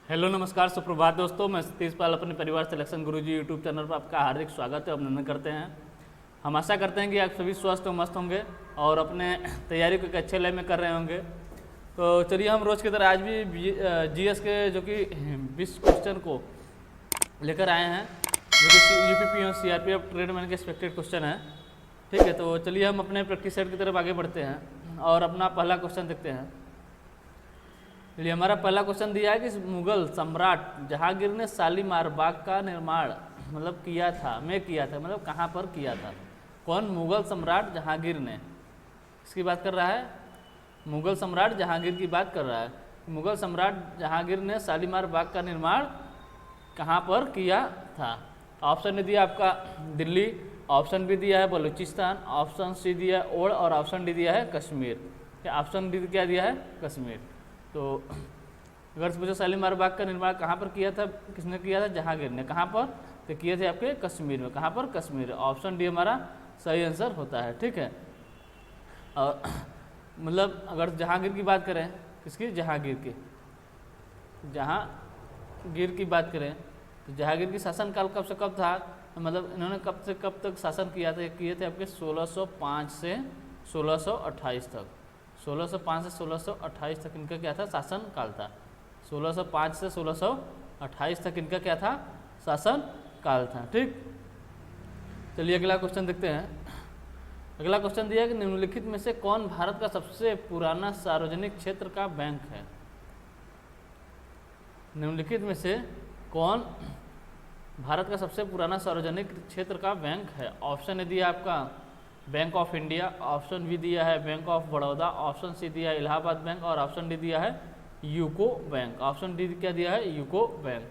Hello नमस्कार सुप्रभात दोस्तों, मैं सतीश पाल अपने परिवार सिलेक्शन गुरुजी यूट्यूब चैनल पर आपका हार्दिक स्वागत है, अभिनंदन करते हैं। हम आशा करते हैं कि आप सभी स्वस्थ और मस्त होंगे और अपने तैयारी को एक अच्छे लेवल में कर रहे होंगे। तो चलिए हम रोज़ की तरह आज भी जीएस के जो कि 20 क्वेश्चन को लेकर आए हैं, जो कि यूपीपीओ सीआरपीएफ ट्रेडमैन के एक्सपेक्टेड क्वेश्चन है। ठीक है, तो चलिए हम अपने प्रैक्टिस सेट की तरफ आगे बढ़ते हैं और अपना पहला क्वेश्चन देखते हैं। चलिए, हमारा पहला क्वेश्चन दिया है कि मुगल सम्राट जहांगीर ने शालीमार बाग का निर्माण किया था, मतलब कहाँ पर किया था। कौन? मुगल सम्राट जहांगीर ने, इसकी बात कर रहा है। मुगल सम्राट जहांगीर की बात कर रहा है। मुगल सम्राट जहांगीर ने शालीमार बाग का निर्माण कहाँ पर किया था। ऑप्शन ने दिया आपका दिल्ली, ऑप्शन बी दिया है बलूचिस्तान, ऑप्शन सी दिया है ओड़ और ऑप्शन डी दिया है कश्मीर। ऑप्शन डी क्या दिया है? कश्मीर। तो अगर से पूछो शालीमार बाग का निर्माण कहाँ पर किया था, किसने किया था? जहांगीर ने। कहाँ पर? तो किए थे आपके कश्मीर में। कहाँ पर? कश्मीर। ऑप्शन डी हमारा सही आंसर होता है। ठीक है, और अगर जहांगीर की बात करें, किसकी? जहांगीर की। जहांगीर की बात करें तो जहांगीर की शासनकाल कब से कब था, इन्होंने कब से कब तक शासन किया था? किए थे आपके 1605 से 1628 तक। 1605 से 1628 तक इनका क्या था? शासन काल था। 1605 से 1628 तक इनका क्या था? शासन काल था। ठीक, चलिए अगला क्वेश्चन देखते हैं। अगला क्वेश्चन दिया है कि निम्नलिखित में से कौन भारत का सबसे पुराना सार्वजनिक क्षेत्र का बैंक है। निम्नलिखित में से कौन भारत का सबसे पुराना सार्वजनिक क्षेत्र का बैंक है। ऑप्शन ने दिया आपका bank of India, option B दिया है bank of Baroda, option C दिया है इलाहाबाद बैंक और ऑप्शन डी दिया है यूको बैंक। ऑप्शन डी क्या दिया है? यूको बैंक।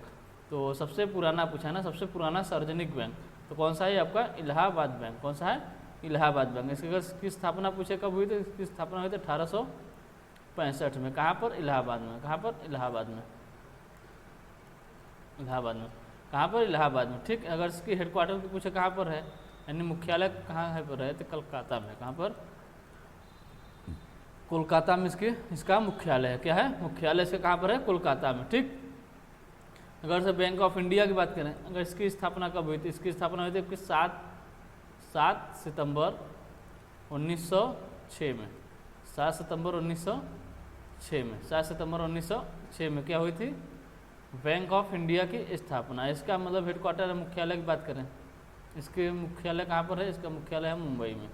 तो सबसे पुराना पूछा है ना, सबसे पुराना सार्वजनिक बैंक, तो कौन सा है आपका? इलाहाबाद बैंक। कौन सा है? इलाहाबाद बैंक। इसकी स्थापना पूछे कब हुई थी? इसकी स्थापना हुई थी 1865 में। कहाँ पर? इलाहाबाद में। कहाँ पर? इलाहाबाद में। इलाहाबाद में। कहाँ पर? इलाहाबाद में। ठीक, अगर इसकी हेडक्वार्टर की पूछे कहाँ पर है, यानी मुख्यालय कहाँ है पर है, तो कलकत्ता में। कहाँ पर? कोलकाता में इसका मुख्यालय है। क्या है? मुख्यालय इसका कहाँ पर है? कोलकाता में। ठीक, अगर से बैंक ऑफ इंडिया की बात करें, अगर इसकी स्थापना कब हुई थी? इसकी स्थापना हुई थी आपकी 7 सितंबर 1906 में। 7 सितंबर 1906 में। 7 सितंबर 1906 में क्या हुई थी? बैंक ऑफ इंडिया की स्थापना। इसका हेडक्वार्टर है, मुख्यालय की बात करें, इसके मुख्यालय कहाँ पर है? इसका मुख्यालय है मुंबई में।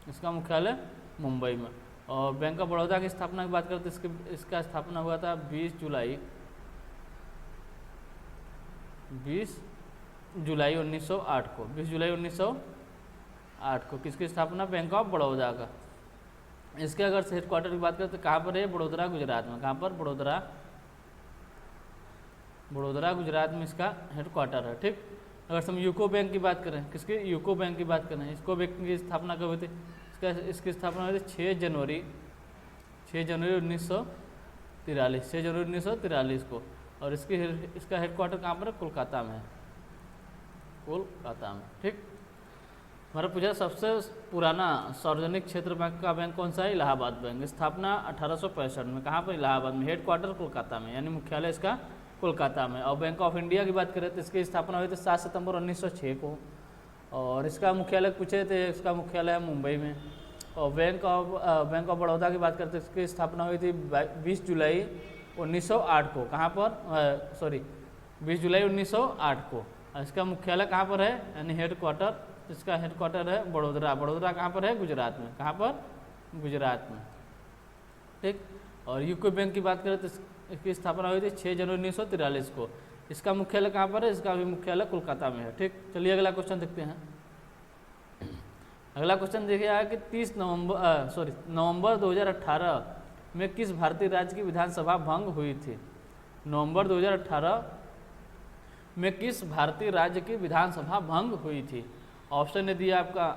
इसका मुख्यालय मुंबई में। और बैंक ऑफ बड़ौदा की स्थापना की बात करें तो इसका स्थापना हुआ था 20 जुलाई 1908 को। 20 जुलाई 1908 को किसकी स्थापना? बैंक ऑफ बड़ौदा का। इसके अगर हेडक्वार्टर की बात करें तो कहाँ पर है? बड़ोदरा, गुजरात में। कहाँ पर? बड़ोदरा गुजरात में इसका हेडक्वार्टर है। ठीक, अगर हम यूको बैंक की बात करें, किसकी? यूको बैंक की बात करें, इसको बैंक की स्थापना कब हुई थी? इसकी स्थापना हुई थी 6 जनवरी 1943। 6 जनवरी 1943 को। और इसका हेडक्वार्टर कहाँ पर है? कोलकाता में है। कोलकाता में। ठीक, हमारा पूछा सबसे पुराना सार्वजनिक क्षेत्र बैंक का बैंक कौन सा है? इलाहाबाद बैंक। स्थापना 1865 में। कहाँ पर? इलाहाबाद में। हेडक्वार्टर कोलकाता में, यानी मुख्यालय इसका कोलकाता में। और बैंक ऑफ इंडिया की बात करें तो इसकी स्थापना हुई थी 7 सितंबर 1906 को। और इसका मुख्यालय पूछे थे, इसका मुख्यालय है मुंबई में। और बैंक ऑफ बड़ौदा की बात करते इसकी स्थापना हुई थी 20 जुलाई 1908 को। कहाँ पर? 20 जुलाई 1908 को। इसका मुख्यालय कहाँ पर है, यानी हेडक्वार्टर? इसका हेडक्वार्टर है बड़ोदरा। बड़ोदरा कहाँ पर है? गुजरात में। कहाँ पर? गुजरात में। ठीक, और यूको बैंक की बात करें तो इसकी स्थापना हुई थी 6 जनवरी 1943 को। इसका मुख्यालय कहाँ पर है? इसका भी मुख्यालय कोलकाता में है। ठीक, चलिए अगला क्वेश्चन देखते हैं। अगला क्वेश्चन देखिए कि 30 नवंबर 2018 में किस भारतीय राज्य की विधानसभा भंग हुई थी। नवंबर 2018 में किस भारतीय राज्य की विधानसभा भंग हुई थी। ऑप्शन ने दिया आपका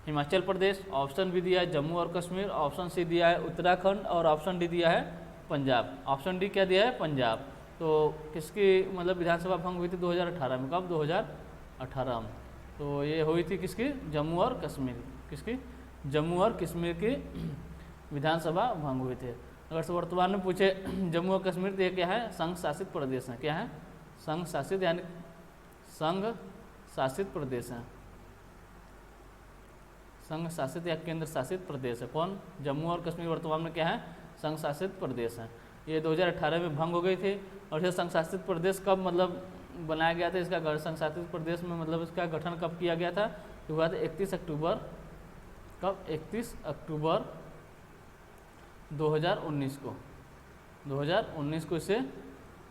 हिमाचल प्रदेश, ऑप्शन भी दिया है जम्मू और कश्मीर, ऑप्शन सी दिया है उत्तराखंड और ऑप्शन डी दिया है पंजाब। ऑप्शन डी क्या दिया है? पंजाब। तो किसकी विधानसभा भंग हुई थी 2018 में? कब? 2018 में। तो ये हुई थी किसकी? जम्मू और कश्मीर। किसकी? जम्मू और कश्मीर की विधानसभा भंग हुए थे। अगर से वर्तमान में पूछे जम्मू और कश्मीर, तो ये क्या है, संघ शासित प्रदेश है। क्या है, संघ शासित, यानी संघ शासित प्रदेश है। संघ शासित या केंद्र शासित प्रदेश है। कौन, जम्मू और कश्मीर वर्तमान में क्या है, संघ शासित प्रदेश है। ये 2018 में भंग हो गई थी। और ये संघ शासित प्रदेश कब मतलब बनाया गया था, इसका संघ शासित प्रदेश में मतलब इसका गठन कब किया गया था, तो हुआ था 31 अक्टूबर, कब, 31 अक्टूबर 2019 को। 2019 को इसे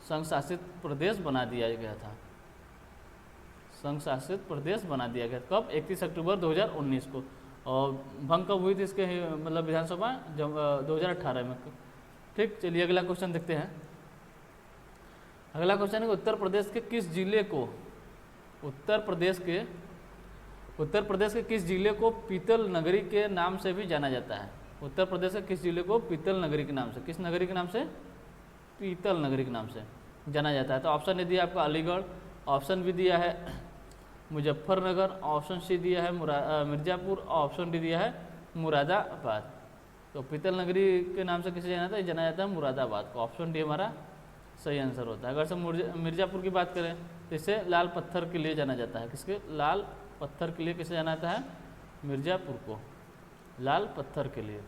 संघ शासित प्रदेश बना दिया गया था। संघ शासित प्रदेश बना दिया गया कब, 31 अक्टूबर 2019 को। और भंग कब हुई थी इसके मतलब विधानसभा, जब 2018 में। ठीक, चलिए अगला क्वेश्चन देखते हैं। अगला क्वेश्चन है उत्तर प्रदेश के किस जिले को, उत्तर प्रदेश के किस जिले को पीतल नगरी के नाम से भी जाना जाता है। उत्तर प्रदेश के किस जिले को पीतल नगरी के नाम से, किस नगरी के नाम से, पीतल नगरी के नाम से जाना जाता है। तो ऑप्शन ए दिया आपका अलीगढ़, ऑप्शन बी दिया है मुजफ्फरनगर, ऑप्शन सी दिया है मिर्ज़ापुर, ऑप्शन डी दिया है मुरादाबाद। तो पीतल नगरी के नाम से किसे जाना जाता है, जाना जाता है मुरादाबाद को। ऑप्शन डी हमारा सही आंसर होता है। अगर से मिर्ज़ापुर की बात करें तो इसे लाल पत्थर के लिए जाना जाता है। किसके, लाल पत्थर के लिए किसे जाना जाता है, मिर्ज़ापुर को, लाल पत्थर के लिए।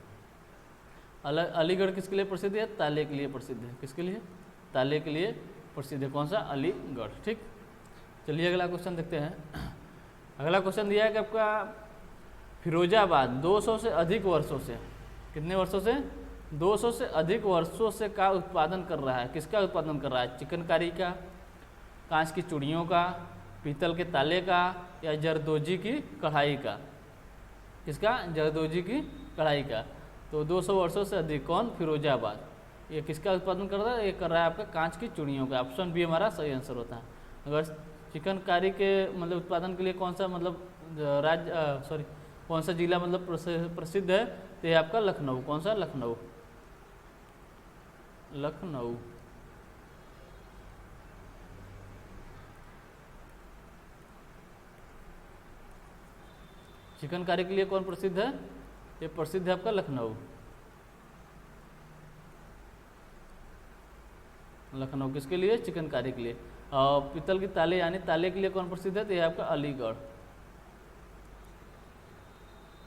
अलीगढ़ किसके लिए प्रसिद्ध है, ताले के लिए प्रसिद्ध है। किसके लिए, ताले के लिए प्रसिद्ध है। कौन सा, अलीगढ़। ठीक, चलिए अगला क्वेश्चन देखते हैं। अगला क्वेश्चन दिया है कि आपका फिरोजाबाद 200 से अधिक वर्षों से, कितने वर्षों से, 200 से अधिक वर्षों से का उत्पादन कर रहा है। किसका उत्पादन कर रहा है, चिकनकारी का, कांच की चूड़ियों का, पीतल के ताले का, या जरदोजी की कढ़ाई का। किसका, जरदोजी की कढ़ाई का। तो 200 वर्षों से अधिक, कौन, फिरोजाबाद। ये किसका उत्पादन कर रहा है, ये कर रहा है आपका कांच की चूड़ियों का। ऑप्शन बी हमारा सही आंसर होता है। अगर चिकनकारी के मतलब उत्पादन के लिए कौन सा मतलब कौन सा जिला मतलब प्रसिद्ध है, तो ये आपका लखनऊ। कौन सा, लखनऊ, लखनऊ। चिकनकारी के लिए कौन प्रसिद्ध है, ये प्रसिद्ध है आपका लखनऊ। लखनऊ किसके लिए, चिकनकारी के लिए। और पीतल के ताले यानी ताले के लिए कौन प्रसिद्ध है, तो ये आपका अलीगढ़,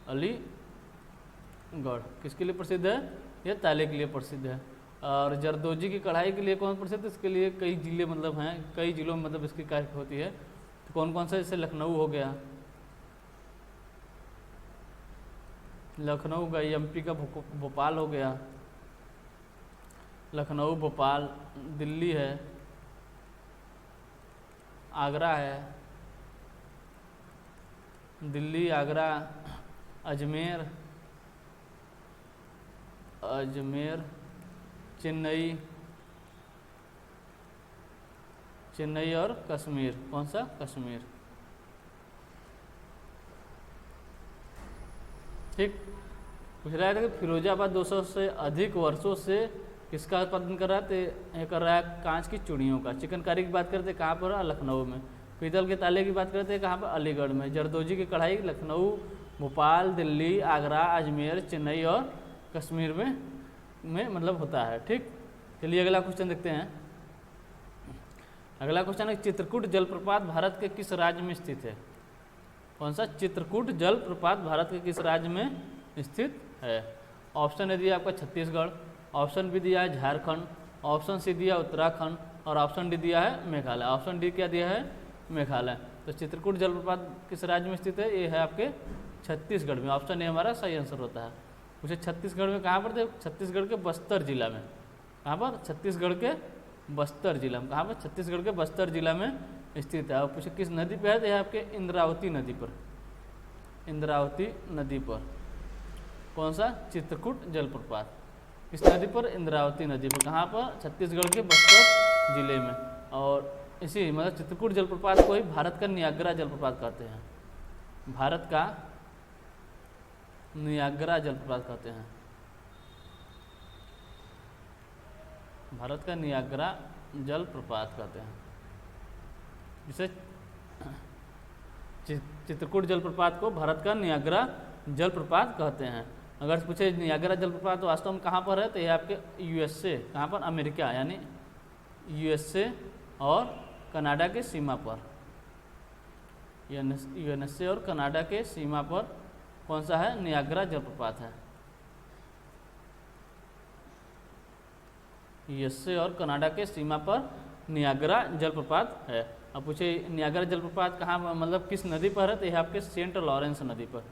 अलीगढ़ किसके लिए प्रसिद्ध है, ये ताले के लिए प्रसिद्ध है। और जरदोजी की कढ़ाई के लिए कौन प्रसिद्ध है, इसके लिए कई जिले मतलब हैं, कई जिलों में मतलब इसकी कार्य होती है। तो कौन कौन सा, जैसे लखनऊ हो गया, लखनऊ का, एमपी का भोपाल हो गया, लखनऊ, भोपाल, दिल्ली है, आगरा है, दिल्ली, आगरा, अजमेर, चेन्नई, चेन्नई और कश्मीर। कौन सा, कश्मीर। ठीक, पूछ रहा है कि फिरोजाबाद 200 से अधिक वर्षों से किसका उत्पादन कर रहा है, तो ये कर रहा है कांच की चूड़ियों का। चिकनकारी की बात करते हैं कहाँ पर, लखनऊ में। पीतल के ताले की बात करते हैं कहाँ पर, अलीगढ़ में। जरदोजी की कढ़ाई लखनऊ, भोपाल, दिल्ली, आगरा, अजमेर, चेन्नई और कश्मीर में मतलब होता है। ठीक, चलिए अगला क्वेश्चन देखते हैं। अगला क्वेश्चन है चित्रकूट जलप्रपात भारत के किस राज्य में स्थित है। कौन सा, चित्रकूट जलप्रपात भारत के किस राज्य में स्थित है। ऑप्शन ए दिया आपका छत्तीसगढ़, ऑप्शन बी दिया है झारखंड, ऑप्शन सी दिया उत्तराखंड और ऑप्शन डी दिया है मेघालय। ऑप्शन डी क्या दिया है, मेघालय। तो चित्रकूट जलप्रपात किस राज्य में स्थित है, ये है आपके छत्तीसगढ़ में। ऑप्शन ए हमारा सही आंसर होता है। उसे छत्तीसगढ़ में कहाँ पर थे, छत्तीसगढ़ के बस्तर जिला में। कहाँ पर, छत्तीसगढ़ के बस्तर जिला में। कहाँ पर, छत्तीसगढ़ के बस्तर जिला में स्थित है। और पूछे किस नदी पर है, तो यह आपके इंद्रावती नदी पर, इंद्रावती नदी पर। कौन सा, चित्रकूट जलप्रपात किस नदी पर, इंद्रावती नदी पर। कहाँ पर, छत्तीसगढ़ के बस्तर जिले में। और इसी मतलब चित्रकूट जलप्रपात को ही भारत का नियाग्रा जलप्रपात कहते हैं। भारत का नियाग्रा जलप्रपात कहते हैं। भारत का नियाग्रा जलप्रपात कहते हैं, जिसे चित्रकूट जलप्रपात को भारत का नियाग्रा जलप्रपात कहते हैं। अगर पूछे नियाग्रा जलप्रपात वास्तव में कहाँ पर है, तो ये आपके यूएसए, कहाँ पर, अमेरिका, यानी यूएसए और कनाडा के सीमा पर, यूएसए और कनाडा के सीमा पर कौन सा है, नियाग्रा जलप्रपात है। यूएसए और कनाडा के सीमा पर नियाग्रा जलप्रपात है। अब पूछे नियाग्रा जलप्रपात कहाँ, मतलब किस नदी पर है, तो यह आपके सेंट लॉरेंस नदी पर,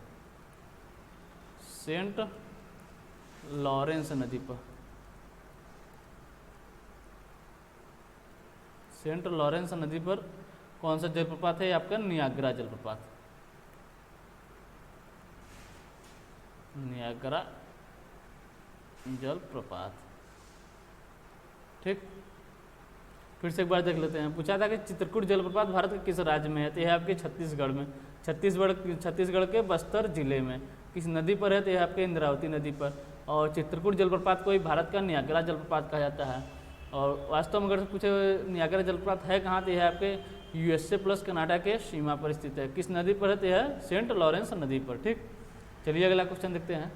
सेंट लॉरेंस नदी पर, सेंट लॉरेंस नदी पर कौन सा जलप्रपात है, आपका नियाग्रा जलप्रपात, नियाग्रा जलप्रपात। ठीक, फिर से एक बार देख लेते हैं। पूछा था कि चित्रकूट जलप्रपात भारत के किस राज्य में है, तो यह आपके छत्तीसगढ़ में, छत्तीसगढ़ के बस्तर जिले में। किस नदी पर है, तो यह आपके इंद्रावती नदी पर। और चित्रकूट जलप्रपात को ही भारत का नियाग्रा जलप्रपात कहा जाता है। और वास्तव में अगर पूछे नियाग्रा जलप्रपात है कहाँ, तो यह आपके यूएसए प्लस कनाडा के सीमा पर स्थित है। किस नदी पर है, तो यह सेंट लॉरेंस नदी पर। ठीक, चलिए अगला क्वेश्चन देखते हैं।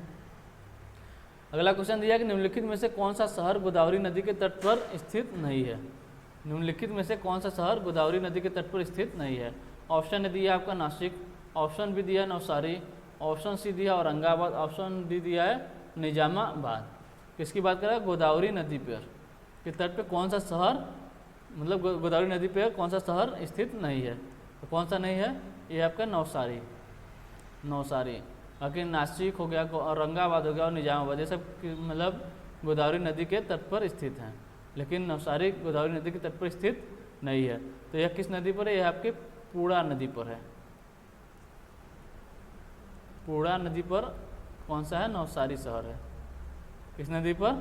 अगला क्वेश्चन दिया कि निम्नलिखित में से कौन सा शहर गोदावरी नदी के तट पर स्थित नहीं है। निम्नलिखित में से कौन सा शहर गोदावरी नदी के तट पर स्थित नहीं है। ऑप्शन दिया है आपका नासिक, ऑप्शन बी दिया है नवसारी, ऑप्शन सी दिया औरंगाबाद, ऑप्शन डी दिया है निजामाबाद। किसकी बात कर रहा है, गोदावरी नदी पर के तट पर कौन सा शहर, मतलब गोदावरी नदी पर कौन सा शहर स्थित नहीं है। तो कौन सा नहीं है, ये आपका नवसारी, नवसारी। बाकी नासिक हो गया, औरंगाबाद हो गया और निजामाबाद, ये सब मतलब गोदावरी नदी के तट पर स्थित हैं, लेकिन नवसारी गोदावरी नदी के तट पर स्थित नहीं है। तो यह किस नदी पर है, यह आपके पूर्णा नदी पर है। पूर्णा नदी पर कौन सा है, नवसारी शहर है। किस नदी पर,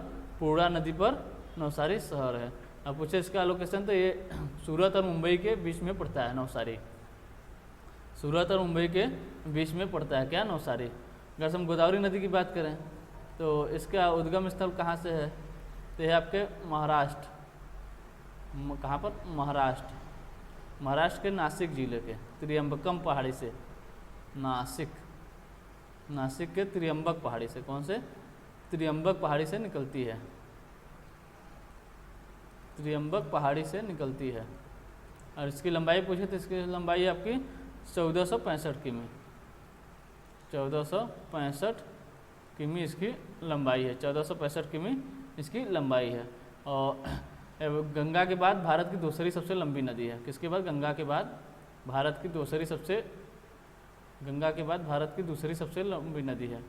पूर्णा नदी पर नवसारी शहर है। अब पूछे इसका लोकेशन, तो ये सूरत और मुंबई के बीच में पड़ता है नवसारी, सूरत और मुंबई के बीच में पड़ता है क्या, नवसारी। अगर हम गोदावरी नदी की बात करें तो इसका उद्गम स्थल कहाँ से है, तो यह आपके महाराष्ट्र, कहाँ पर, महाराष्ट्र, महाराष्ट्र के नासिक जिले के त्रियंबकम पहाड़ी से, नासिक के त्रियंबक पहाड़ी से, कौन से, त्रियंबक पहाड़ी से निकलती है, त्रियंबक पहाड़ी से निकलती है। और इसकी लंबाई पूछे तो इसकी लंबाई आपकी 1465 किमी, 1465 किमी इसकी लंबाई है, 1465 किमी इसकी लंबाई है। और गंगा के बाद भारत की दूसरी सबसे लंबी नदी है। किसके बाद, गंगा के बाद भारत की दूसरी सबसे, गंगा के बाद भारत की दूसरी सबसे लंबी नदी है,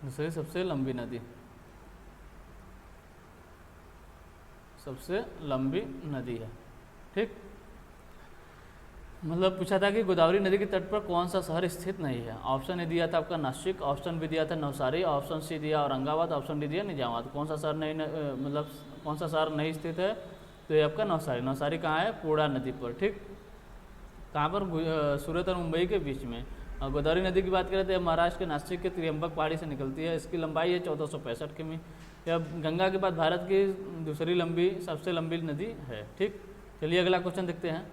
दूसरी सबसे लंबी नदी, सबसे लंबी नदी है। ठीक, मतलब पूछा था कि गोदावरी नदी के तट पर कौन सा शहर स्थित नहीं है। ऑप्शन ए दिया था आपका नासिक, ऑप्शन बी दिया था नवसारी, ऑप्शन सी दिया औरंगाबाद, ऑप्शन डी दिया निजामाबाद। कौन सा शहर नहीं, मतलब कौन सा शहर नहीं स्थित है, तो ये आपका नवसारी। नवसारी कहाँ है, पूर्णा नदी पर। ठीक, कहाँ पर, सूरत और मुंबई के बीच में। और गोदावरी नदी की बात करें तो महाराष्ट्र के नासिक के त्रियंबक पहाड़ी से निकलती है। इसकी लंबाई है 1465 किमी। यह गंगा के बाद भारत की दूसरी लंबी, सबसे लंबी नदी है। ठीक, चलिए अगला क्वेश्चन देखते हैं।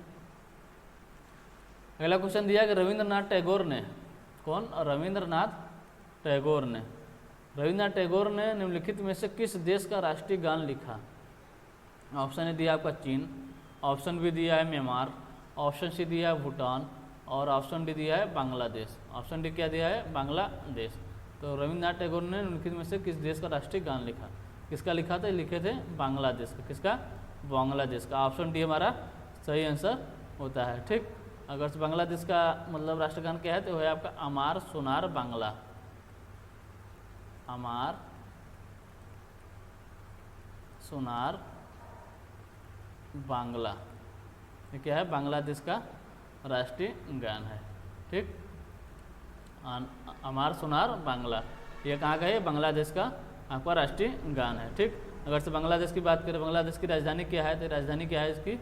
अगला क्वेश्चन दिया कि रविंद्रनाथ टैगोर ने, कौन, रविंद्रनाथ टैगोर ने, रविंद्रनाथ टैगोर ने निम्नलिखित में से किस देश का राष्ट्रीय गान लिखा। ऑप्शन ए दिया आपका चीन, ऑप्शन बी दिया है म्यांमार, ऑप्शन सी दिया है भूटान और ऑप्शन डी दिया है बांग्लादेश। ऑप्शन डी क्या दिया है, बांग्लादेश। तो रविंद्रनाथ टैगोर ने निम्नलिखित में से किस देश का राष्ट्रीय गान लिखा। किसका लिखा था, लिखे थे बांग्लादेश का। किसका, बांग्लादेश का। ऑप्शन डी हमारा सही आंसर होता है। ठीक, अगर बांग्लादेश का मतलब राष्ट्रगान क्या है, तो है आपका अमार सोनार बांग्ला, अमार सोनार बांग्ला, ये क्या है, बांग्लादेश का राष्ट्रीय गान है। ठीक, अमार सोनार बांग्ला, ये कहाँ का है, बांग्लादेश का आपका राष्ट्रीय गान है। ठीक, अगर से बांग्लादेश की बात करें, बांग्लादेश की राजधानी क्या है, तो राजधानी क्या है इसकी,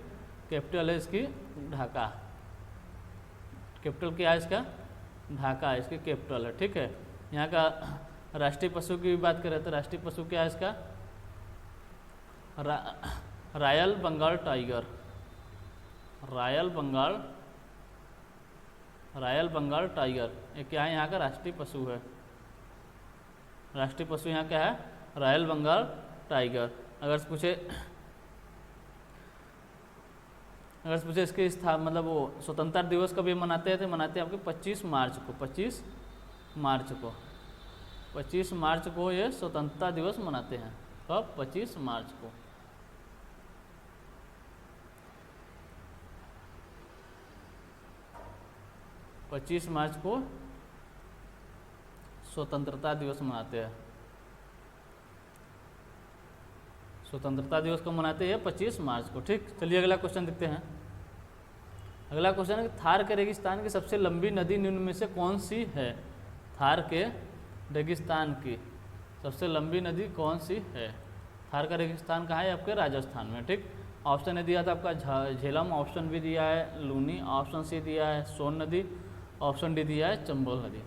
कैपिटल है इसकी ढाका, कैपिटल क्या है इसका, ढाका है इसकी कैपिटल है। ठीक है, यहाँ का राष्ट्रीय पशु की बात करें तो राष्ट्रीय पशु क्या है इसका, royal Bengal tiger, royal Bengal royal Bengal tiger ये क्या है, यहाँ का राष्ट्रीय पशु है। राष्ट्रीय पशु यहाँ क्या है, रॉयल बंगाल टाइगर। अगर से पूछे इसके स्थान मतलब वो स्वतंत्रता दिवस कभी मनाते हैं, तो मनाते हैं आपके 25 मार्च को। 25 मार्च को ये स्वतंत्रता दिवस मनाते हैं। कब? 25 मार्च को। पच्चीस मार्च को स्वतंत्रता दिवस मनाते हैं। स्वतंत्रता दिवस को मनाते हैं 25 मार्च को। ठीक, चलिए अगला क्वेश्चन देखते हैं। अगला क्वेश्चन है थार के रेगिस्तान की सबसे लंबी नदी निम्न में से कौन सी है? थार के रेगिस्तान की सबसे लंबी नदी कौन सी है? थार का रेगिस्तान कहाँ है? आपके राजस्थान में। ठीक, ऑप्शन ने दिया था आपका झेलम, ऑप्शन बी दिया है लूनी, ऑप्शन सी दिया है सोन नदी, ऑप्शन डी दिया है चंबल नदी।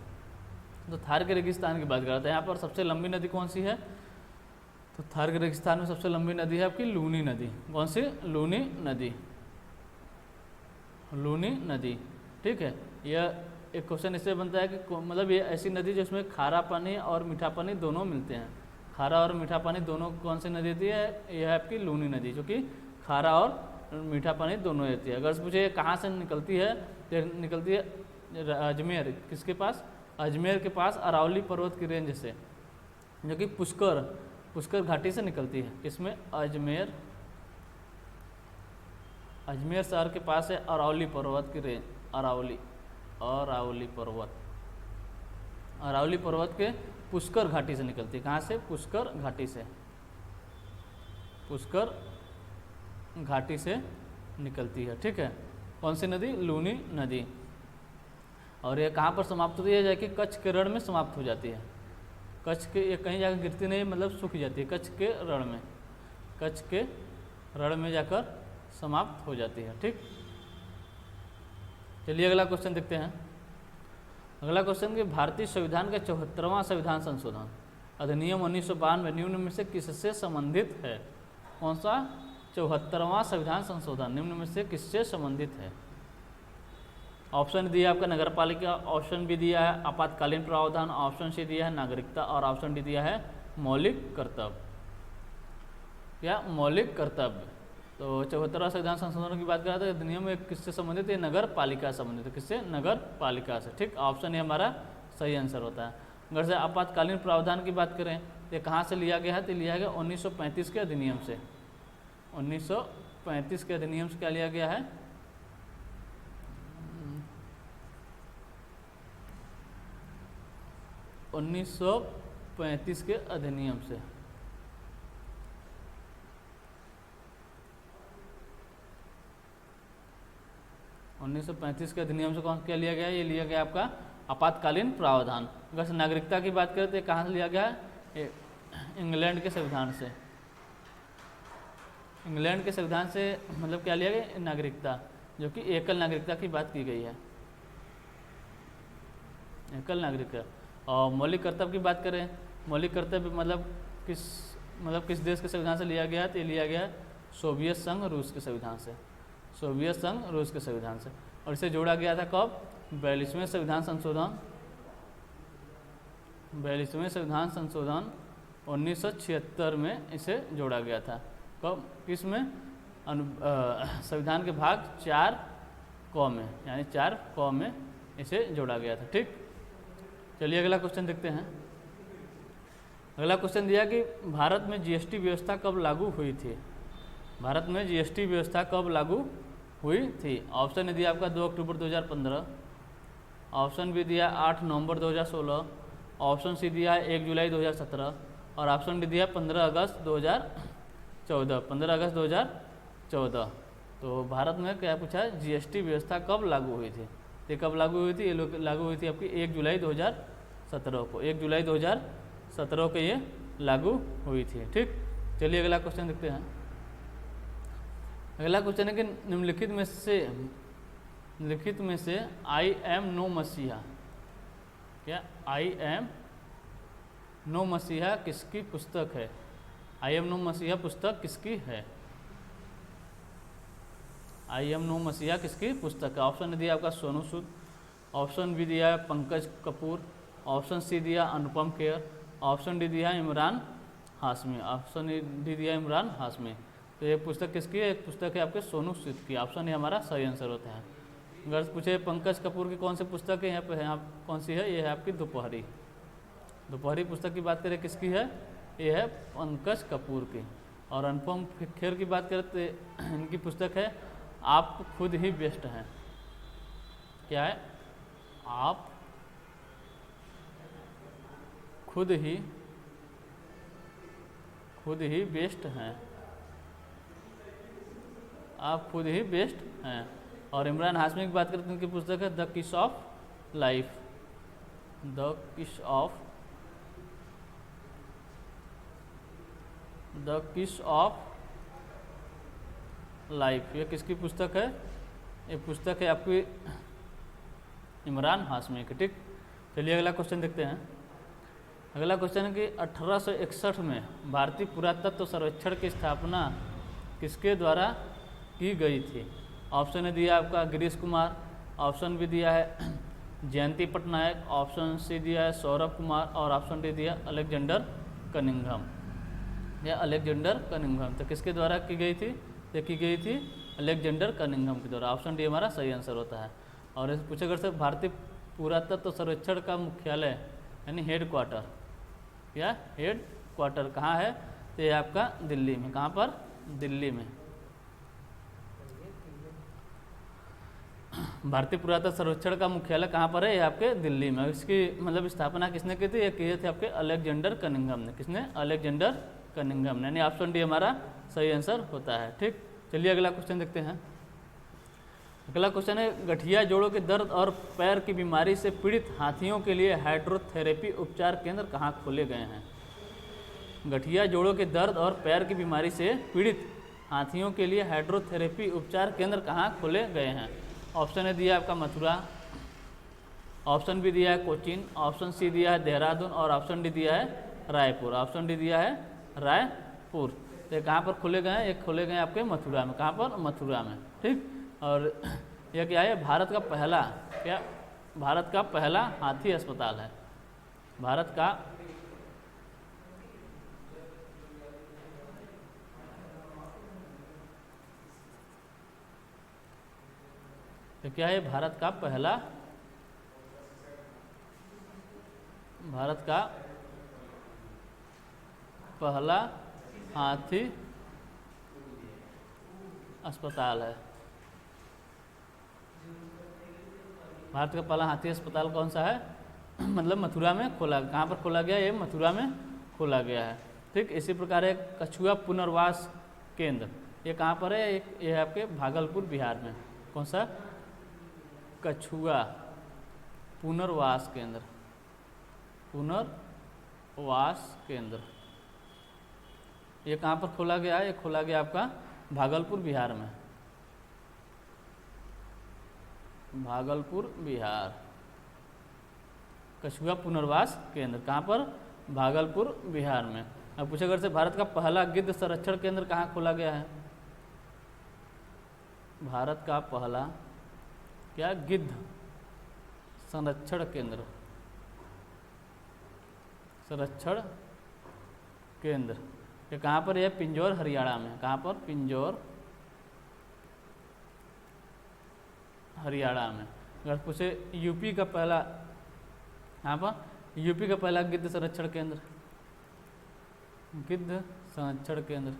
तो थार के रेगिस्तान की बात करते हैं। यहाँ पर सबसे लंबी नदी कौन सी है? तो थार के रेगिस्तान में सबसे लंबी नदी है आपकी लूनी नदी। कौन सी? लूनी नदी। लूनी नदी। ठीक है, यह एक क्वेश्चन इससे बनता है कि मतलब ये ऐसी नदी जिसमें खारा पानी और मीठा पानी दोनों मिलते हैं। खारा और मीठा पानी दोनों कौन सी नदी होती है? यह है आपकी लूनी नदी, जो कि खारा और मीठा पानी दोनों देती है। अगर पूछे कहाँ से निकलती है, तो निकलती है अजमेर। किसके पास? अजमेर के पास अरावली पर्वत की रेंज से, जो कि पुष्कर घाटी से निकलती है। इसमें अजमेर शहर के पास है अरावली पर्वत की रेंज। अरावली पर्वत के पुष्कर घाटी से निकलती है। कहाँ से? पुष्कर घाटी से। पुष्कर घाटी से निकलती है। ठीक है, कौन सी नदी? लूनी नदी। और ये कहाँ पर समाप्त होती है? जाके कच्छ के रण में समाप्त हो जाती है। कच्छ के ये कहीं जाकर गिरती नहीं, मतलब सूख जाती है कच्छ के रण में। कच्छ के रण में जाकर समाप्त हो जाती है। ठीक, चलिए अगला क्वेश्चन देखते हैं। अगला क्वेश्चन कि भारतीय संविधान का 74वां संविधान संशोधन अधिनियम 1992 निम्न में से किससे संबंधित है? कौन सा? 74वां संविधान संशोधन निम्न में से किससे संबंधित है? ऑप्शन दिया आपका नगर पालिका, ऑप्शन बी दिया है आपातकालीन प्रावधान, ऑप्शन सी दिया है नागरिकता और ऑप्शन डी दिया है मौलिक कर्तव्य। क्या? मौलिक कर्तव्य। तो 74वां संविधान संशोधन की बात करा तो अधिनियम में किससे संबंधित है? नगर पालिका से संबंधित है। किससे? नगर पालिका से। ठीक, ऑप्शन ये हमारा सही आंसर होता है। अगर से आपातकालीन प्रावधान की बात करें तो कहाँ से लिया गया है? तो लिया गया 1935 के अधिनियम से। 1935 के अधिनियम से क्या लिया गया है? 1935 के अधिनियम से। के अधिनियम से कौन क्या लिया गया है? ये लिया गया आपका आपातकालीन प्रावधान। अगर नागरिकता की बात करें तो कहाँ से लिया गया है? इंग्लैंड के संविधान से। इंग्लैंड के संविधान से मतलब क्या लिया गया? नागरिकता, जो कि एकल नागरिकता की बात की गई है। एकल नागरिकता। और मौलिक कर्तव्य की बात करें, मौलिक कर्तव्य मतलब किस देश के संविधान से लिया गया है? तो ये लिया गया सोवियत संघ रूस के संविधान से। सोवियत संघ रूस के संविधान से। और इसे जोड़ा गया था कब? 42वें संविधान संशोधन 1976 में इसे जोड़ा गया था। कब? किसमें? संविधान के भाग 4 क में, यानी 4 क में इसे जोड़ा गया था। ठीक, चलिए अगला क्वेश्चन देखते हैं। अगला क्वेश्चन दिया कि भारत में जीएसटी व्यवस्था कब लागू हुई थी? भारत में जीएसटी व्यवस्था कब लागू हुई थी? ऑप्शन दिया आपका 2 अक्टूबर 2015, ऑप्शन बी दिया 8 नवंबर 2016, ऑप्शन सी दिया 1 जुलाई 2017 और ऑप्शन डी दिया 15 अगस्त 2014। तो भारत में क्या पूछा है? जीएसटी व्यवस्था कब लागू हुई थी? ये कब लागू हुई थी? ये लागू हुई थी आपकी 1 जुलाई 2017 को। 1 जुलाई 2017 को ये लागू हुई थी। ठीक, चलिए अगला क्वेश्चन देखते हैं। अगला क्वेश्चन है कि निम्नलिखित में से आई एम नो मसीहा, क्या आई एम नो मसीहा किसकी पुस्तक है? आई एम नो मसीहा पुस्तक किसकी है? आई एम नो मसीहा किसकी पुस्तक है? ऑप्शन दिया आपका सोनू सूद, ऑप्शन बी दिया है पंकज कपूर, ऑप्शन सी दिया अनुपम खेर, ऑप्शन डी दिया है इमरान हाशमी, ऑप्शन डी दिया है इमरान हाशमी। तो ये पुस्तक किसकी है? एक पुस्तक है आपके सोनू सूद की। ऑप्शन ये हमारा सही आंसर होता है। अगर पूछे पंकज कपूर की कौन सी पुस्तक है, यहाँ पे यहाँ कौन सी है? ये है आपकी दोपहरी। दोपहरी पुस्तक की बात करें किसकी है? ये है पंकज कपूर की। और अनुपम खेर की बात करें तो इनकी पुस्तक है आप खुद ही बेस्ट हैं। क्या है? आप खुद ही बेस्ट हैं, आप खुद ही बेस्ट हैं। और इमरान हाशमी की बात करते हैं, उनकी पुस्तक है द किस ऑफ लाइफ, द किस ऑफ लाइफ। ये किसकी पुस्तक है? ये पुस्तक है आपकी इमरान हाशमी की। ठीक, चलिए अगला क्वेश्चन देखते हैं। अगला क्वेश्चन है कि 1861 में भारतीय पुरातत्व सर्वेक्षण की स्थापना किसके द्वारा की गई थी? ऑप्शन ए दिया आपका गिरीश कुमार, ऑप्शन बी दिया है जयंती पटनायक, ऑप्शन सी दिया है सौरभ कुमार और ऑप्शन डी दिया अलेक्जेंडर कनिंघम या अलेक्जेंडर कनिंघम। तो किसके द्वारा की गई थी? ये की गई थी अलेक्जेंडर कनिंघम के द्वारा। ऑप्शन डी हमारा सही आंसर होता है। और इस पूछे अगर से भारतीय पुरातत्व सर्वेक्षण का मुख्यालय यानी हेड क्वार्टर या हेड क्वार्टर कहाँ है? तो ये आपका दिल्ली में। कहाँ पर? दिल्ली में। भारतीय पुरातत्व सर्वेक्षण का मुख्यालय कहाँ पर है? ये आपके दिल्ली में। इसकी मतलब स्थापना किसने की थी? ये किए थे आपके अलेक्जेंडर कनिंघम ने। किसने? अलेक्जेंडर कनिंघम ने। यानी ऑप्शन डी हमारा सही आंसर होता है। ठीक, चलिए अगला क्वेश्चन देखते हैं। अगला क्वेश्चन है गठिया जोड़ों के दर्द और पैर की बीमारी से पीड़ित हाथियों के लिए हाइड्रोथेरेपी उपचार केंद्र कहाँ खोले गए हैं? गठिया जोड़ों के दर्द और पैर की बीमारी से पीड़ित हाथियों के लिए हाइड्रोथेरेपी उपचार केंद्र कहाँ खोले गए हैं? ऑप्शन ए दिया आपका मथुरा, ऑप्शन बी दिया है कोचीन, ऑप्शन सी दिया है देहरादून और ऑप्शन डी दिया है रायपुर। ऑप्शन डी दिया है रायपुर। तो कहाँ पर खोले गए हैं? एक खोले गए आपके मथुरा में। कहाँ पर? मथुरा में। ठीक, और यह क्या है? भारत का पहला क्या? भारत का पहला हाथी अस्पताल है। भारत का तो क्या है? भारत का पहला हाथी अस्पताल है। भारत का पहला हाथी अस्पताल कौन सा है? मतलब मथुरा में खोला। कहाँ पर खोला गया? ये मथुरा में खोला गया है। ठीक, इसी प्रकार एक कछुआ पुनर्वास केंद्र, ये कहाँ पर है? ये है आपके भागलपुर बिहार में। कौन सा? कछुआ पुनर्वास केंद्र। पुनर्वास केंद्र ये कहाँ पर खोला गया है? ये खोला गया आपका भागलपुर बिहार में। भागलपुर बिहार कछुआ पुनर्वास केंद्र कहाँ पर? भागलपुर बिहार में। अब पूछे अगर से भारत का पहला गिद्ध संरक्षण केंद्र कहाँ खोला गया है? भारत का पहला क्या? गिद्ध संरक्षण केंद्र। संरक्षण केंद्र ये कहाँ पर है? पिंजौर हरियाणा में। कहाँ पर? पिंजौर हरियाणा में। अगर पूछे यूपी का पहला, यहाँ पर यूपी का पहला गिद्ध संरक्षण केंद्र, गिद्ध संरक्षण केंद्र,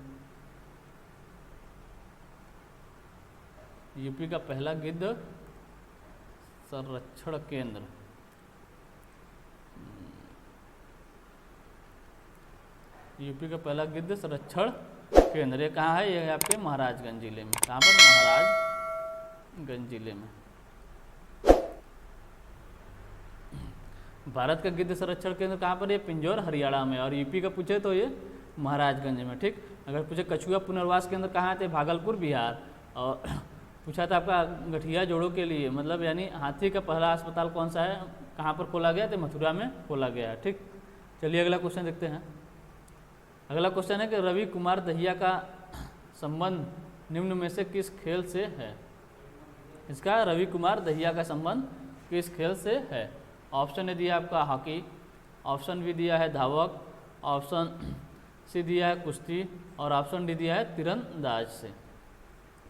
यूपी का पहला गिद्ध संरक्षण केंद्र यूपी का पहला गिद्ध संरक्षण केंद्र ये कहाँ है? ये आपके महाराजगंज जिले में। कहाँ पर? महाराजगंज जिले में। भारत का गिद्ध संरक्षण केंद्र कहाँ पर? ये पिंजौर हरियाणा में। और यूपी का पूछे तो ये महाराजगंज में। ठीक, अगर पूछे कछुआ पुनर्वास केंद्र कहाँ थे? भागलपुर बिहार। और पूछा था आपका गठिया जोड़ों के लिए मतलब यानी हाथी का पहला अस्पताल कौन सा है? कहाँ पर खोला गया? तो मथुरा में खोला गया है। ठीक, चलिए अगला क्वेश्चन देखते हैं। अगला क्वेश्चन है कि रवि कुमार दहिया का संबंध निम्न में से किस खेल से है? इसका रवि कुमार दहिया का संबंध किस खेल से है? ऑप्शन ए दिया आपका हॉकी, ऑप्शन बी दिया है धावक, ऑप्शन सी दिया है कुश्ती और ऑप्शन डी दिया है तीरंदाज से।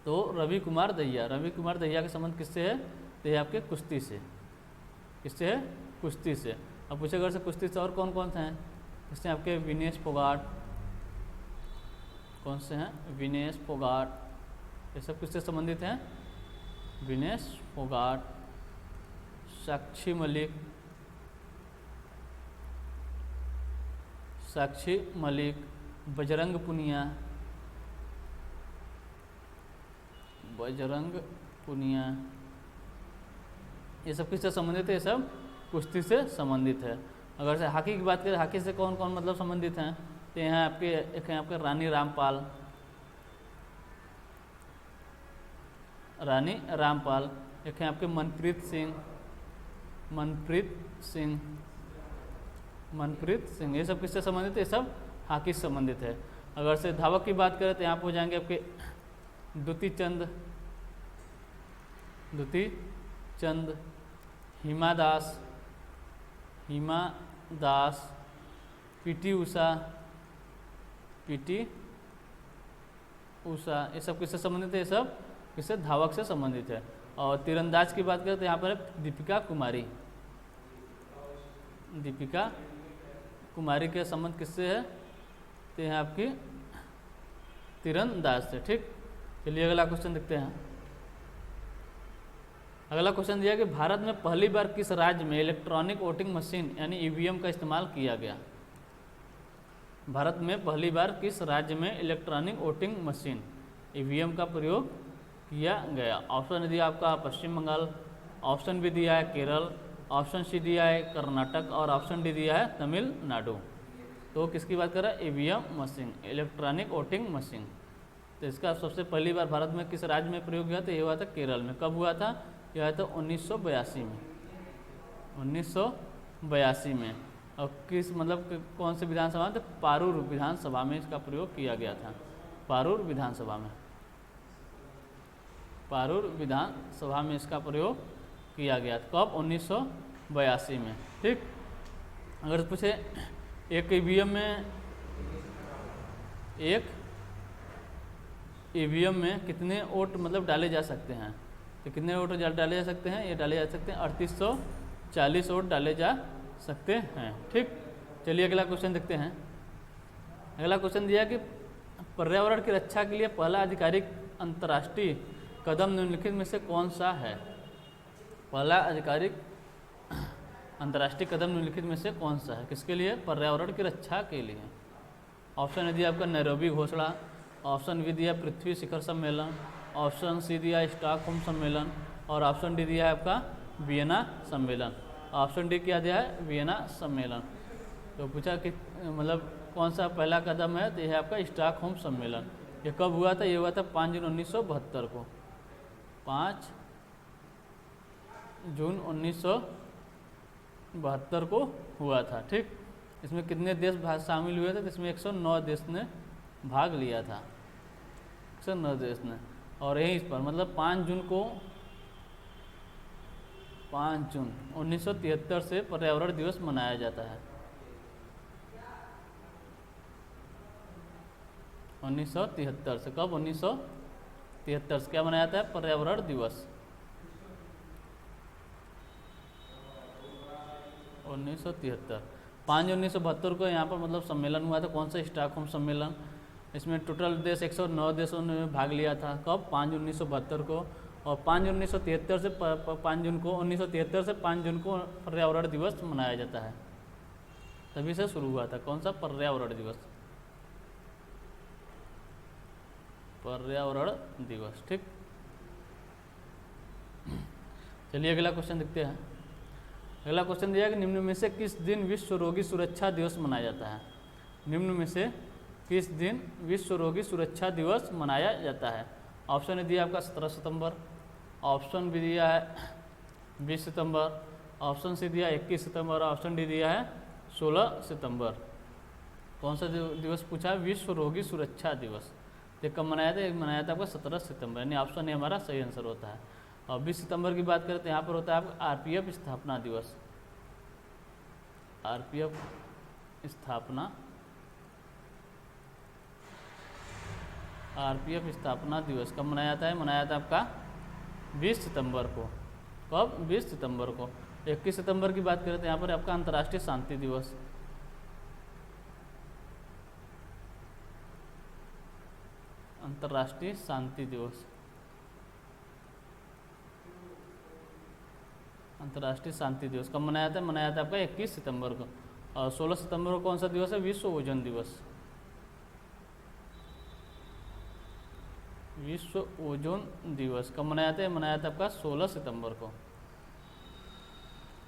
तो रवि कुमार दहिया का संबंध किससे है? तो ये आपके कुश्ती से। किससे है? कुश्ती से। अब पूछे अगर से कुश्ती से और कौन कौन से हैं? इसमें आपके विनेश फोगाट, कौन से हैं? विनेश फोगाट, ये सब किससे संबंधित हैं? विनेश फोगाट, साक्षी मलिक, बजरंग पुनिया, ये सब किससे संबंधित है? ये सब कुश्ती से संबंधित है। अगर से हॉकी की बात करें, हॉकी से कौन कौन मतलब संबंधित हैं? तो यहाँ आपके एक हैं आपके रानी रामपाल, एक हैं आपके मनप्रीत सिंह, ये सब किससे संबंधित है? ये सब हॉकी से संबंधित है। अगर से धावक की बात करें तो यहाँ पर हो जाएंगे आपके द्युति चंद, हिमा दास, पीटी उषा, ये सब किससे संबंधित है? ये सब किससे? धावक से संबंधित है। और तीरंदाज की बात करें तो यहाँ पर दीपिका कुमारी के संबंध किससे है? तो यहाँ आपकी तीरंदाज से। ठीक, चलिए अगला क्वेश्चन देखते हैं। अगला क्वेश्चन दिया कि भारत में पहली बार किस राज्य में इलेक्ट्रॉनिक वोटिंग मशीन यानी ईवीएम का इस्तेमाल किया गया? भारत में पहली बार किस राज्य में इलेक्ट्रॉनिक वोटिंग मशीन ईवीएम का प्रयोग किया गया? ऑप्शन दिया आपका पश्चिम बंगाल, ऑप्शन बी दिया है केरल, ऑप्शन सी दिया है कर्नाटक और ऑप्शन डी दिया है तमिलनाडु। तो किसकी बात कर रहा है? EVM machine, electronic voting machine. तो इसका सबसे पहली बार भारत में किस राज्य में प्रयोग हुआ? तो ये हुआ था केरल में। कब हुआ था? यह तो 1982 में। और किस मतलब कौन से विधानसभा? तो पारूर विधानसभा में इसका प्रयोग किया गया था। पारूर विधानसभा में इसका प्रयोग किया गया था। कब? 1982 में। ठीक, अगर पूछे एक ईवीएम में कितने वोट मतलब डाले जा सकते हैं? तो कितने वोट डाले जा सकते हैं? ये डाले जा सकते हैं 3840 वोट डाले जा सकते हैं। ठीक, चलिए अगला क्वेश्चन देखते हैं। अगला क्वेश्चन दिया कि पर्यावरण की रक्षा के लिए पहला आधिकारिक अंतर्राष्ट्रीय कदम निम्नलिखित में से कौन सा है? पहला आधिकारिक अंतर्राष्ट्रीय कदम निम्नलिखित में से कौन सा है? किसके लिए? पर्यावरण की रक्षा के लिए। ऑप्शन ए दिया आपका नैरोबी घोषणा, ऑप्शन बी दिया पृथ्वी शिखर सम्मेलन, ऑप्शन सी दिया स्टॉकहोम सम्मेलन और ऑप्शन डी दिया है आपका वियना सम्मेलन। ऑप्शन डी क्या दिया है? वियना सम्मेलन। तो पूछा कि मतलब कौन सा पहला कदम है? तो यह है आपका स्टॉकहोम सम्मेलन। ये कब हुआ था? ये हुआ था 5 जून 1972 को। 5 जून 1972 को हुआ था। ठीक, इसमें कितने देश शामिल हुए थे? तो इसमें 109 देश ने भाग लिया था, 109 देश ने। और यही इस पर मतलब 5 जून 1973 से पर्यावरण दिवस मनाया जाता है। 1973 से। कब? 1973 से क्या मनाया जाता है? पर्यावरण दिवस। 1973 5 जून 1972 को यहाँ पर मतलब सम्मेलन हुआ था। कौन सा? स्टॉकहोम सम्मेलन। इसमें टोटल देश 109 देशों ने भाग लिया था। कब? 5 जून 1972 को। और 5 जून 1973 से 5 जून को 1973 से 5 जून को पर्यावरण दिवस मनाया जाता है। तभी से शुरू हुआ था। कौन सा? पर्यावरण दिवस। पर्यावरण दिवस। ठीक, चलिए अगला क्वेश्चन देखते हैं। अगला क्वेश्चन दिया कि निम्न में से किस दिन विश्व रोगी सुरक्षा दिवस मनाया जाता है? निम्न में से किस दिन विश्व रोगी सुरक्षा दिवस मनाया जाता है? ऑप्शन ए दिया आपका 17 सितंबर, ऑप्शन बी दिया है 20 सितंबर, ऑप्शन सी दिया 21 सितंबर, ऑप्शन डी दिया है 16 सितंबर। कौन सा दिवस पूछा है? विश्व रोगी सुरक्षा दिवस। ये कब मनाया था? मनाया था आपका 17 सितंबर, यानी ऑप्शन ए हमारा सही आंसर होता है। और 20 सितंबर की बात करें तो यहाँ पर होता है आपका आरपीएफ स्थापना दिवस। आरपीएफ स्थापना, आरपीएफ स्थापना दिवस कब मनाया जाता है? मनाया जाता है आपका 20 सितंबर को। कब? 20 सितंबर को। 21 सितंबर की बात करें तो यहाँ पर आपका अंतर्राष्ट्रीय शांति दिवस। अंतर्राष्ट्रीय शांति दिवस, अंतर्राष्ट्रीय शांति दिवस कब मनाया जाता है? मनाया जाता है आपका 21 सितंबर को। और 16 सितंबर को कौन सा दिवस है? विश्व ओजोन दिवस। विश्व ओजोन दिवस कब मनाया जाता है? मनाया जाता है आपका 16 सितंबर को।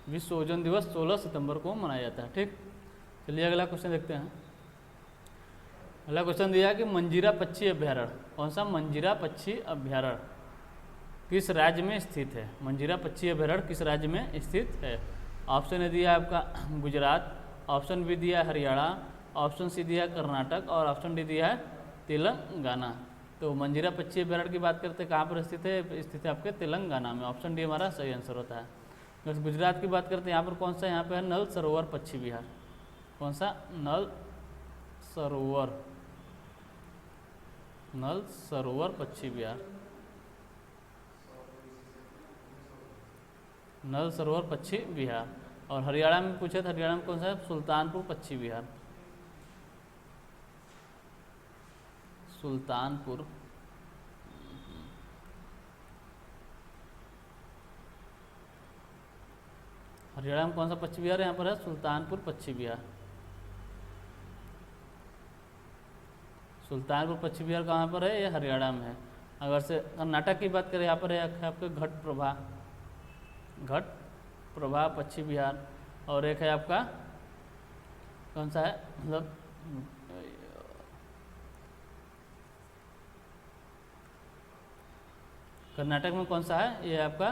विश्व ओजोन दिवस 16 सितंबर को मनाया जाता है। ठीक, चलिए अगला क्वेश्चन देखते हैं। अगला क्वेश्चन दिया कि मंजीरा पक्षी अभ्यारण्य, कौन सा? मंजीरा पक्षी अभ्यारण्य किस राज्य में स्थित है? मंजीरा पक्षी अभ्यारण्य किस राज्य में स्थित है? ऑप्शन ए दिया है आपका गुजरात, ऑप्शन बी दिया है हरियाणा, ऑप्शन सी दिया है कर्नाटक और ऑप्शन डी दिया है तेलंगाना। तो मंजीरा पक्षी अभ्यारण्य की बात करते हैं कहाँ पर स्थित है? स्थित है आपके तेलंगाना में। ऑप्शन डी हमारा सही आंसर होता है। अगर गुजरात की बात करते हैं यहाँ पर कौन सा? यहाँ पे है नल सरोवर पक्षी विहार। कौन सा? नल सरोवर, नल सरोवर पक्षी विहार, नल सरोवर पक्षी विहार। और हरियाणा में पूछे तो हरियाणा में कौन सा है? सुल्तानपुर पक्षी विहार, सुल्तानपुर। हरियाणा में कौन सा पक्षी विहार है? यहाँ पर है सुल्तानपुर पक्षी विहार। सुल्तानपुर पक्षी विहार कहाँ पर है? ये हरियाणा में है। अगर से कर्नाटक की बात करें यहाँ पर है आपके घट प्रभा, घट प्रभा पक्षी विहार। और एक है आपका कौन सा है? मतलब कर्नाटक में कौन सा है? ये आपका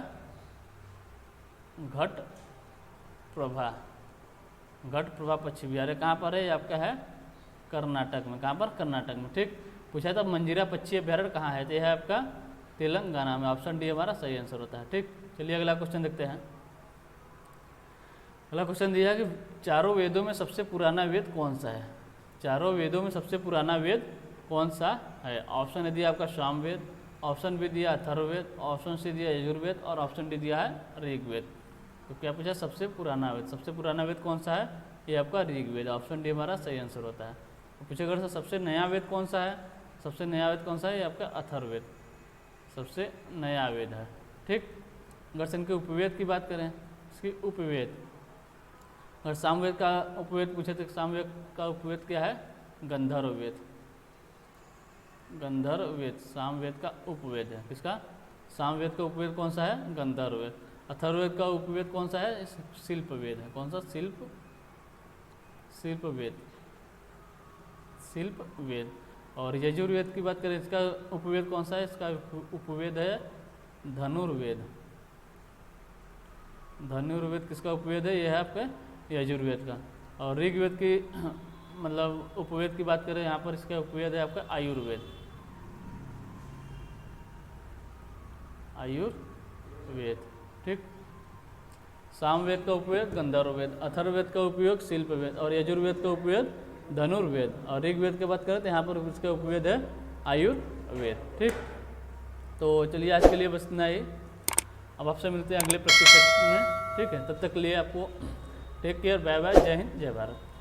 घट प्रभा, घट प्रभा पक्षी विहार है। कहाँ पर है? ये आपका है कर्नाटक में। कहाँ पर? कर्नाटक में। ठीक, पूछा था मंजीरा पक्षी अभ्यारण्य कहाँ है? तो यह है आपका तेलंगाना में। ऑप्शन डी हमारा सही आंसर होता है। ठीक, चलिए अगला क्वेश्चन देखते हैं। अगला क्वेश्चन दिया है कि चारों वेदों में सबसे पुराना वेद कौन सा है? चारों वेदों में सबसे पुराना वेद कौन सा है? ऑप्शन ए दिया आपका सामवेद, ऑप्शन बी दिया अथर्ववेद, ऑप्शन सी दिया यजुर्वेद और ऑप्शन डी दिया है ऋग्वेद। तो क्या पूछा? सबसे पुराना वेद। सबसे पुराना वेद कौन सा है? ये आपका ऋग्वेद। ऑप्शन डी हमारा सही आंसर होता है। तो पूछे अगर सबसे नया वेद कौन सा है? सबसे नया वेद कौन सा है? ये आपका अथर्ववेद सबसे नया वेद है। ठीक, अगर से इनके उपवेद की बात करें, इसकी उपवेद, अगर सामवेद का उपवेद पूछे तो सामवेद का उपवेद क्या है? गंधर्ववेद। गंधर्ववेद सामवेद का उपवेद है। किसका? सामवेद का उपवेद कौन सा है? गंधर्ववेद। अथर्ववेद का उपवेद कौन सा है? शिल्पवेद है। कौन सा? शिल्पवेद, शिल्पवेद। और यजुर्वेद की बात करें, इसका उपवेद कौन सा है? इसका उपवेद है धनुर्वेद। धनुर्वेद किसका उपवेद है? यह है आपके यजुर्वेद का। और ऋग्वेद की मतलब उपवेद की बात करें यहाँ पर, इसका उपवेद है आपका आयुर्वेद, आयुर्वेद। ठीक, सामवेद का उपयोग गंधर्ववेद, अथर्ववेद का उपयोग शिल्पवेद और यजुर्वेद का उपयोग धनुर्वेद। और ऋग्वेद की बात करें तो यहाँ पर इसका उपवेद है आयुर्वेद। ठीक, तो चलिए आज के लिए बस इतना ही। अब आपसे मिलते हैं अगले प्रैक्टिस सेशन में। ठीक है, तब तक के लिए आपको टेक केयर, बाय बाय, जय हिंद, जय भारत।